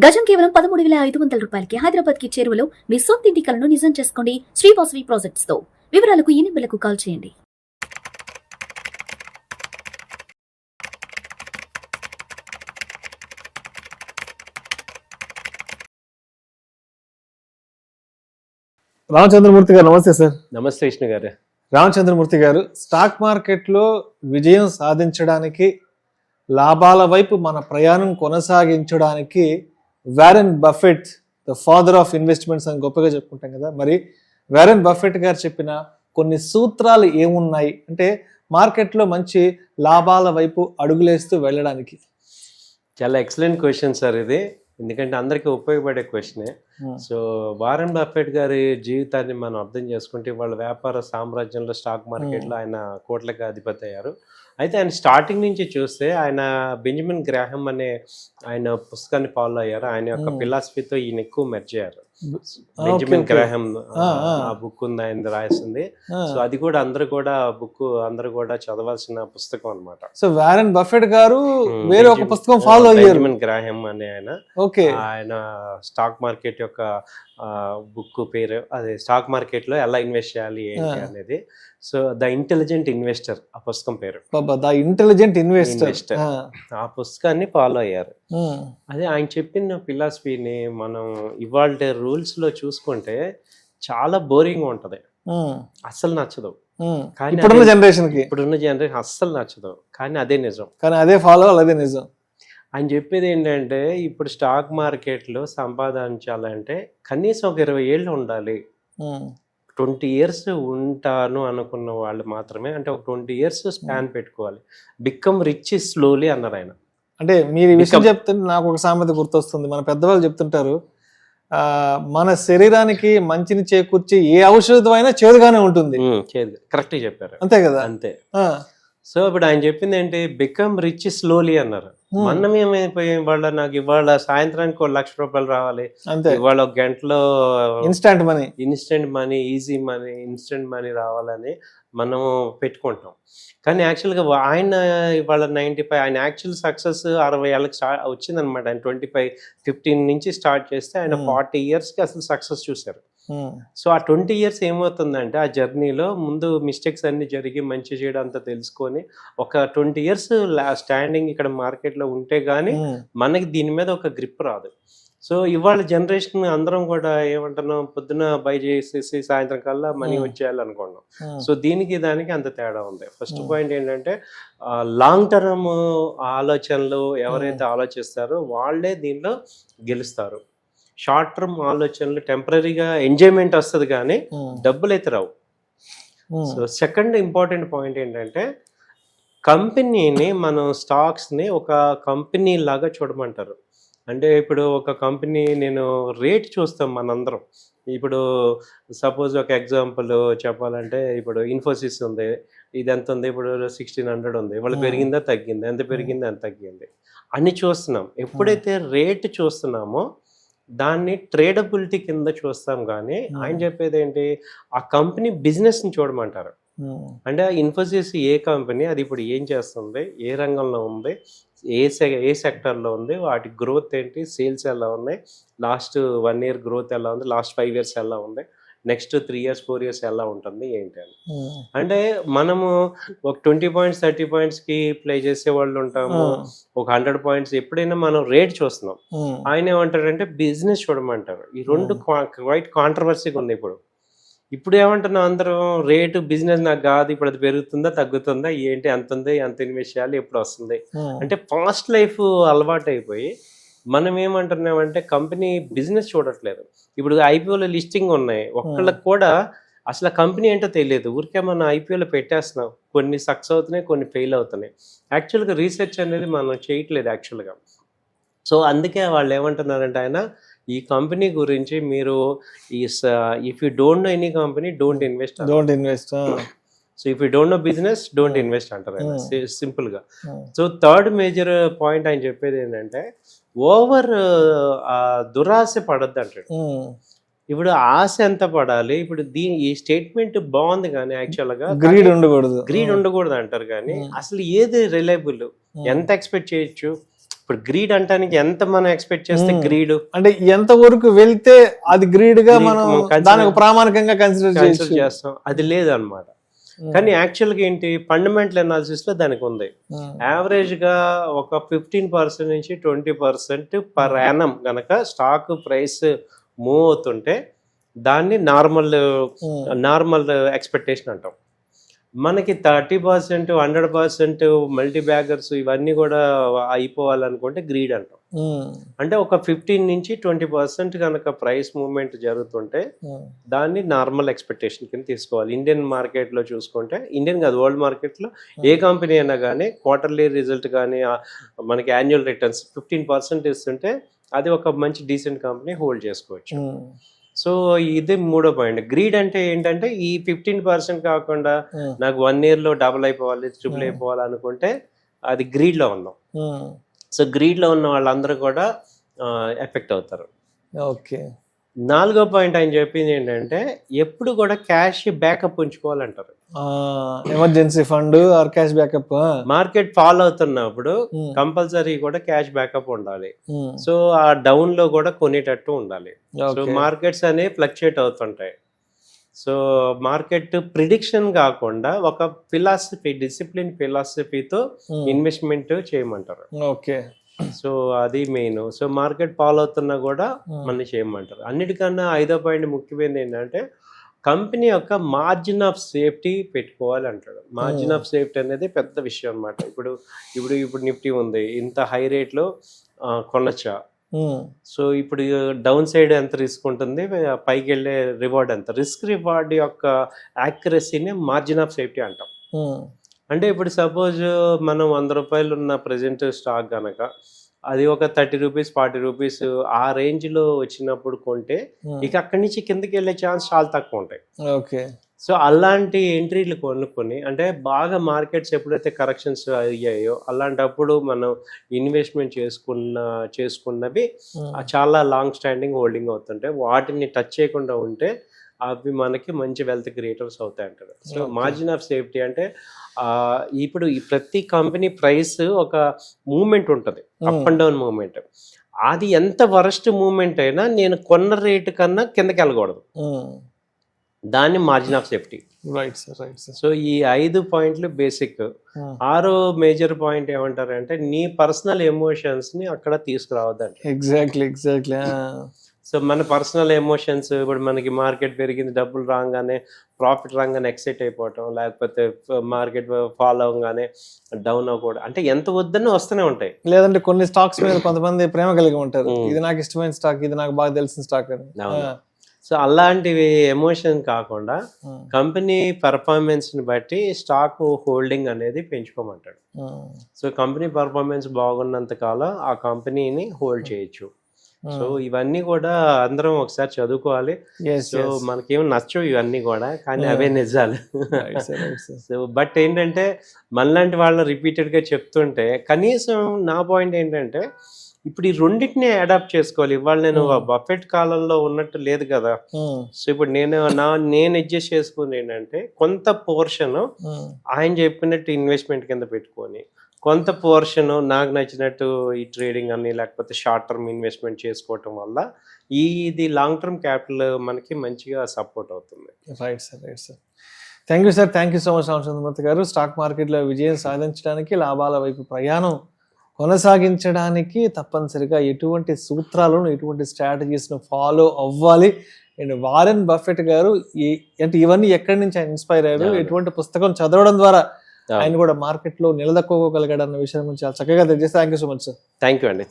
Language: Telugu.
గజం కేవలం 13,500 రూపాయలకి హైదరాబాద్ కి చేరువలో మీ సొంత ఇంటి కలను నిజం చేసుకోండి శ్రీ వాసవి ప్రాజెక్ట్స్ తో. వివరాలకు ఈ నెంబర్లకు కాల్ చేయండి. రామచంద్రమూర్తి గారు నమస్తే సార్. నమస్తే విష్ణు గారు. రామచంద్రమూర్తి గారు, స్టాక్ మార్కెట్లో విజయం సాధించడానికి, లాభాల వైపు మన ప్రయాణం కొనసాగించడానికి Warren Buffett the father of investments అని గొప్పగా చెప్పుకుంటాం కదా. మరి వారెన్ బఫెట్ గారు చెప్పిన కొన్ని సూత్రాలు ఏమున్నాయి అంటే మార్కెట్లో మంచి లాభాల వైపు అడుగులేస్తూ వెళ్ళడానికి? చాలా ఎక్సలెంట్ క్వశ్చన్ సార్ ఇది, ఎందుకంటే అందరికీ ఉపయోగపడే క్వశ్చనే. సో వారెన్ బఫెట్ గారి జీవితాన్ని మనం అర్థం చేసుకుంటే వాళ్ళ వ్యాపార సామ్రాజ్యంలో స్టాక్ మార్కెట్లో ఆయన కోట్లకి అధిపతి అయ్యారు. అయితే ఆయన స్టార్టింగ్ నుంచి చూస్తే ఆయన బెంజమిన్ గ్రాహం అనే ఆయన పుస్తకాన్ని ఫాలో అయ్యారు. ఆయన యొక్క ఫిలాసఫీతో ఈయన ఎక్కువ మెర్జ్ అయ్యారు. బెంజమిన్ గ్రాహం ఆ బుక్ ఉంది, ఆయన రాసింది. సో అది కూడా అందరూ కూడా చదవాల్సిన పుస్తకం అన్నమాట. సో వారెన్ బఫెట్ గారు వేరే ఒక పుస్తకం ఫాలో అయ్యారు, బెంజమిన్ గ్రాహం అనే ఆయన. ఆయన స్టాక్ మార్కెట్ యొక్క బుక్ పేరు అదే, స్టాక్ మార్కెట్ లో ఎలా ఇన్వెస్ట్ చేయాలి ఏంటి అనేది. సో ద ఇంటెలిజెంట్ ఇన్వెస్టర్ ఆ పుస్తకం పేరు. The intelligent investor. ఆ పుస్తకాన్ని ఫాలో అయ్యారు. అదే ఆయన చెప్పిన ఫిలాసఫీని మనం ఇవాళ రూల్స్ లో చూసుకుంటే చాలా బోరింగ్ ఉంటది, అస్సలు నచ్చదు. కానీ ఇప్పుడున్న జనరేషన్ అస్సలు నచ్చదు, కానీ అదే నిజం. కానీ అదే ఫాలో, అదే నిజం. ఆయన చెప్పేది ఏంటంటే ఇప్పుడు స్టాక్ మార్కెట్లో సంపాదించాలంటే కనీసం ఒక 20 ఏళ్ళు ఉండాలి. 20 ఇయర్స్ ఉంటాను అనుకున్న వాళ్ళు మాత్రమే, అంటే ఒక 20 ఇయర్స్ స్పాన్ పెట్టుకోవాలి. బికమ్ రిచ్ స్లోలీ అన్నారు ఆయన. అంటే మీరు ఈ విషయం చెప్తుంటే నాకు ఒక సామెత గుర్తొస్తుంది. మన పెద్దవాళ్ళు చెప్తుంటారు, మన శరీరానికి మంచిని చేకూర్చి ఏ ఔషధం అయినా చేదుగానే ఉంటుంది. కరెక్ట్ చెప్పారు, అంతే కదా. అంతే. సో ఇప్పుడు ఆయన చెప్పింది ఏంటి, బికమ్ రిచ్ స్లోలీ అన్నారు. మనం ఏమైపోయి నాకు ఇవాళ సాయంత్రానికి 1 లక్ష రూపాయలు రావాలి, ఇవాళ ఒక గంటలో instant money, easy money, instant money రావాలని మనం పెట్టుకుంటాం. కానీ యాక్చువల్గా ఆయన ఇవాళ 95, ఆయన యాక్చువల్ సక్సెస్ 60 ఏళ్ళకి వచ్చిందనమాట. ఆయన 15 నుంచి స్టార్ట్ చేస్తే ఆయన 40 ఇయర్స్కి అసలు సక్సెస్ చూశారు. సో ఆ 20 ఇయర్స్ ఏమవుతుందంటే ఆ జర్నీలో ముందు మిస్టేక్స్ అన్ని జరిగి మంచి చేయడం అంతా తెలుసుకొని ఒక 20 ఇయర్స్ స్టాండింగ్ ఇక్కడ మార్కెట్లో ఉంటే గానీ మనకి దీని మీద ఒక గ్రిప్ రాదు. సో ఇవాళ జనరేషన్ అందరం కూడా ఏమంటున్నాం, పొద్దున బై చేసేసి సాయంత్రం కల్లా మనీ వచ్చేయాలనుకున్నాం. సో దానికి అంత తేడా ఉంది. ఫస్ట్ పాయింట్ ఏంటంటే లాంగ్ టర్మ్ ఆలోచనలు ఎవరైతే ఆలోచిస్తారో వాళ్ళే దీనిలో గెలుస్తారు. షార్ట్ టర్మ్ ఆలోచనలు టెంపరీగా ఎంజాయ్మెంట్ వస్తుంది కానీ డబ్బులు అయితే రావు. సో సెకండ్ ఇంపార్టెంట్ పాయింట్ ఏంటంటే కంపెనీని, మనం స్టాక్స్ని ఒక కంపెనీ లాగా చూడమంటారు. అంటే ఇప్పుడు ఒక కంపెనీ నేను రేట్ చూస్తాం మనందరం. ఇప్పుడు సపోజ్ ఒక ఎగ్జాంపుల్ చెప్పాలంటే ఇప్పుడు ఇన్ఫోసిస్ ఉంది, ఇది ఎంత ఉంది, ఇప్పుడు 1600 ఉంది. ఇవాళ పెరిగిందా తగ్గిందా, ఎంత పెరిగిందా ఎంత తగ్గింది అని చూస్తున్నాం. ఎప్పుడైతే రేట్ చూస్తున్నామో దాన్ని ట్రేడబిలిటీ కింద చూస్తాం. కానీ ఆయన చెప్పేది ఏంటి, ఆ కంపెనీ బిజినెస్ని చూడమంటారు. అంటే ఇన్ఫోసిస్ ఏ కంపెనీ, అది ఇప్పుడు ఏం చేస్తుంది, ఏ రంగంలో ఉంది, ఏ సెక్టర్లో ఉంది, వాటి గ్రోత్ ఏంటి, సేల్స్ ఎలా ఉన్నాయి, లాస్ట్ 1 ఇయర్ గ్రోత్ ఎలా ఉంది, లాస్ట్ 5 ఇయర్స్ ఎలా ఉంది, నెక్స్ట్ 3 ఇయర్స్ 4 ఇయర్స్ ఎలా ఉంటుంది ఏంటి అని. అంటే మనము ఒక 20 పాయింట్స్ 30 పాయింట్స్కి ప్లే చేసే వాళ్ళు ఉంటాము, ఒక 100 పాయింట్స్. ఎప్పుడైనా మనం రేట్ చూస్తున్నాం. ఆయన ఏమంటారంటే బిజినెస్ చూడమంటారు. ఈ రెండు క్వైట్ కాంట్రవర్సీగా ఉంది. ఇప్పుడు ఏమంటున్నాం అందరం, రేటు బిజినెస్ నాకు కాదు, ఇప్పుడు అది పెరుగుతుందా తగ్గుతుందా ఏంటి, ఎంత ఉంది, ఎంత ఇన్వెస్ట్ చేయాలి, ఎప్పుడు వస్తుంది అంటే ఫాస్ట్ లైఫ్ అలవాటు అయిపోయి మనం ఏమంటున్నామంటే కంపెనీ బిజినెస్ చూడట్లేదు. ఇప్పుడు ఐపీఓలో లిస్టింగ్ ఉన్నాయి, ఒక్కళ్ళకి కూడా అసలు కంపెనీ ఏంటో తెలియదు. ఊరికే మనం ఐపీఓలో పెట్టేస్తున్నాం. కొన్ని సక్సెస్ అవుతున్నాయి, కొన్ని ఫెయిల్ అవుతున్నాయి. యాక్చువల్గా రీసెర్చ్ అనేది మనం చేయట్లేదు యాక్చువల్గా. సో అందుకే వాళ్ళు ఏమంటున్నారంటే ఆయన, ఈ కంపెనీ గురించి మీరు if you don't know any company don't invest. So if you don't know business don't invest అంటారు ఆయన సింపుల్గా. సో థర్డ్ మేజర్ పాయింట్ ఆయన చెప్పేది ఏంటంటే ఓవర్ దురాశ పడద్దు అంటాడు. ఇప్పుడు ఆశ ఎంత పడాలి, ఇప్పుడు ఈ స్టేట్మెంట్ బాగుంది కానీ యాక్చువల్గా గ్రీడ్ ఉండకూడదు అంటారు. కానీ అసలు ఏది రిలయబుల్, ఎంత ఎక్స్పెక్ట్ చేయొచ్చు. ఇప్పుడు గ్రీడ్ అంటానికి ఎంత మనం ఎక్స్పెక్ట్ చేస్తే గ్రీడ్ అంటే ఎంత వరకు వెళ్తే అది గ్రీడ్ గా మనం దానికి ప్రామాణికంగా కన్సిడర్ చేస్తాం, అది లేదు అనమాట. కానీ యాక్చువల్గా ఏంటి, ఫండమెంటల్ అనాలిసిస్ లో దానికి ఉంది. యావరేజ్ గా ఒక 15% నుంచి 20% పర్ యానం గనక స్టాక్ ప్రైస్ మూవ్ అవుతుంటే దాన్ని నార్మల్ ఎక్స్పెక్టేషన్ అంటాం. మనకి 30%, 100% మల్టీ బ్యాగర్స్ ఇవన్నీ కూడా అయిపోవాలనుకుంటే గ్రీడ్ అంటాం. అంటే ఒక 15 నుంచి 20% కనుక ప్రైస్ మూవ్మెంట్ జరుగుతుంటే దాన్ని నార్మల్ ఎక్స్పెక్టేషన్ కింద తీసుకోవాలి. ఇండియన్ మార్కెట్ లో చూసుకుంటే, ఇండియన్ కాదు వరల్డ్ మార్కెట్ లో ఏ కంపెనీ అయినా కానీ క్వార్టర్లీ రిజల్ట్ కానీ మనకి యాన్యువల్ రిటర్న్స్ 15% ఇస్తుంటే అది ఒక మంచి డీసెంట్ కంపెనీ హోల్డ్ చేసుకోవచ్చు. సో ఇది మూడో పాయింట్. గ్రీడ్ అంటే ఏంటంటే ఈ 15% కాకుండా నాకు 1 year లో డబుల్ అయిపోవాలి, ట్రిపుల్ అయిపోవాలి అనుకుంటే అది గ్రీడ్ లో ఉన్నాం. సో గ్రీడ్ లో ఉన్న వాళ్ళందరూ కూడా ఎఫెక్ట్ అవుతారు. ఓకే. నాలుగో పాయింట్ ఆయన చెప్పింది ఏంటంటే ఎప్పుడు కూడా క్యాష్ బ్యాకప్ ఉంచుకోవాలంటారు. Emergency fund or cash backup. Market fall అవుతున్నప్పుడు కంపల్సరీ కూడా క్యాష్ బ్యాకప్ ఉండాలి. సో ఆ డౌన్ లో కూడా కొనేటట్టు ఉండాలి. సో మార్కెట్స్ అనేవి ఫ్లక్చుయేట్ అవుతుంటాయి. సో మార్కెట్ ప్రిడిక్షన్ కాకుండా ఒక ఫిలాసఫీ, డిసిప్లిన్ ఫిలాసఫీతో ఇన్వెస్ట్మెంట్ చేయమంటారు. ఓకే. సో అది మెయిన్. సో మార్కెట్ ఫాలో అవుతున్నా కూడా మనం చేయమంటారు. అన్నిటికన్నా ఐదో పాయింట్ ముఖ్యమైనది ఏంటంటే కంపెనీ యొక్క మార్జిన్ ఆఫ్ సేఫ్టీ పెట్టుకోవాలి అంటాడు. మార్జిన్ ఆఫ్ సేఫ్టీ అనేది పెద్ద విషయం అనమాట. ఇప్పుడు నిఫ్టీ ఉంది, ఇంత హై రేట్లో కొనొచ్చా? సో ఇప్పుడు డౌన్ సైడ్ ఎంత రిస్క్ ఉంటుంది, పైకి వెళ్ళే రివార్డ్ ఎంత, రిస్క్ రివార్డ్ యొక్క యాక్యురసీని మార్జిన్ ఆఫ్ సేఫ్టీ అంటాం. అంటే ఇప్పుడు సపోజ్ మనం 100 రూపాయలు ఉన్న ప్రజెంట్ స్టాక్ కనుక అది ఒక 30 రూపీస్ 40 రూపీస్ ఆ రేంజ్ లో వచ్చినప్పుడు కొంటే ఇక అక్కడి నుంచి కిందకి వెళ్ళే ఛాన్స్ చాలా తక్కువ ఉంటాయి. ఓకే. సో అలాంటి ఎంట్రీలు కొనుక్కొని, అంటే బాగా మార్కెట్స్ ఎప్పుడైతే కరెక్షన్స్ అయ్యాయో అలాంటప్పుడు మనం ఇన్వెస్ట్మెంట్ చేసుకున్నవి చాలా లాంగ్ స్టాండింగ్ హోల్డింగ్ అవుతుంటాయి. వాటిని టచ్ చేయకుండా ఉంటే అవి మనకి మంచి వెల్త్ క్రియేటర్స్ అవుతాయి అంటారు. సో మార్జిన్ ఆఫ్ సేఫ్టీ అంటే ఇప్పుడు ప్రతి కంపెనీ ప్రైస్ ఒక మూమెంట్ ఉంటుంది, అప్ అండ్ డౌన్ మూమెంట్. అది ఎంత వరస్ట్ మూమెంట్ అయినా నేను కొన్న రేటు కన్నా కిందకి వెళ్ళకూడదు, దాన్ని margin of safety. Right sir, right sir. So ఈ 5 పాయింట్లు బేసిక్. 6వ మేజర్ పాయింట్ ఏమంటారంటే నీ పర్సనల్ ఎమోషన్స్ ని అక్కడ తీసుకురావద్దండి. ఎగ్జాక్ట్లీ. సో మన పర్సనల్ ఎమోషన్స్, ఇప్పుడు మనకి మార్కెట్ పెరిగింది, డబ్బులు రాగానే ప్రాఫిట్ రాగానే ఎక్సైట్ అయిపోవటం, లేకపోతే మార్కెట్ ఫాలో అవగానే డౌన్ అవ్వకూడదు, అంటే ఎంత వద్దన్న వస్తూనే ఉంటాయి. లేదంటే కొన్ని స్టాక్స్ మీద కొంతమంది ప్రేమ కలిగి ఉంటారు, ఇది నాకు ఇష్టమైన స్టాక్, ఇది నాకు బాగా తెలిసిన స్టాక్ అని. సో అలాంటివి ఎమోషన్ కాకుండా కంపెనీ పర్ఫార్మెన్స్ ని బట్టి స్టాక్ హోల్డింగ్ అనేది పెంచుకోమంటాడు. సో కంపెనీ పర్ఫార్మెన్స్ బాగున్నంత కాలం ఆ కంపెనీని హోల్డ్ చేయొచ్చు. సో ఇవన్నీ కూడా అందరం ఒకసారి చదువుకోవాలి. సో మనకేం నచ్చవు ఇవన్నీ కూడా, కానీ అవే నిజాలు. సో బట్ ఏంటంటే మనలాంటి వాళ్ళు రిపీటెడ్ గా చెప్తుంటే, కనీసం నా పాయింట్ ఏంటంటే ఇప్పుడు ఈ రెండింటిని అడాప్ట్ చేసుకోవాలి. ఇవాళ నేను బఫెట్ కాలంలో ఉన్నట్టు లేదు కదా. సో ఇప్పుడు నేను అడ్జస్ట్ చేసుకుంది ఏంటంటే కొంత పోర్షన్ ఆయన చెప్పినట్టు ఇన్వెస్ట్మెంట్ కింద పెట్టుకొని, కొంత పోర్షన్ నాకు నచ్చినట్టు ఈ ట్రేడింగ్ అని లేకపోతే షార్ట్ టర్మ్ ఇన్వెస్ట్మెంట్ చేసుకోవటం వల్ల ఇది లాంగ్ టర్మ్ క్యాపిటల్ మనకి మంచిగా సపోర్ట్ అవుతుంది. Right sir, right sir. Thank you sir, thank you so much Ramachandramurthy గారు. స్టాక్ మార్కెట్లో విజయం సాధించడానికి, లాభాల వైపు ప్రయాణం కొనసాగించడానికి తప్పనిసరిగా ఎటువంటి సూత్రాలను, ఎటువంటి స్ట్రాటజీస్ను ఫాలో అవ్వాలి. అండ్ వారెన్ బఫెట్ గారు అంటే ఇవన్నీ ఎక్కడి నుంచి ఆయన ఇన్స్పైర్ అయ్యారు, ఎటువంటి పుస్తకం చదవడం ద్వారా ఆయన కూడా మార్కెట్లో నిలదొక్కోగలిగాడు అన్న విషయం గురించి చాలా చక్కగా తెలియజేస్తే thank you so much sir. Thank you అండి.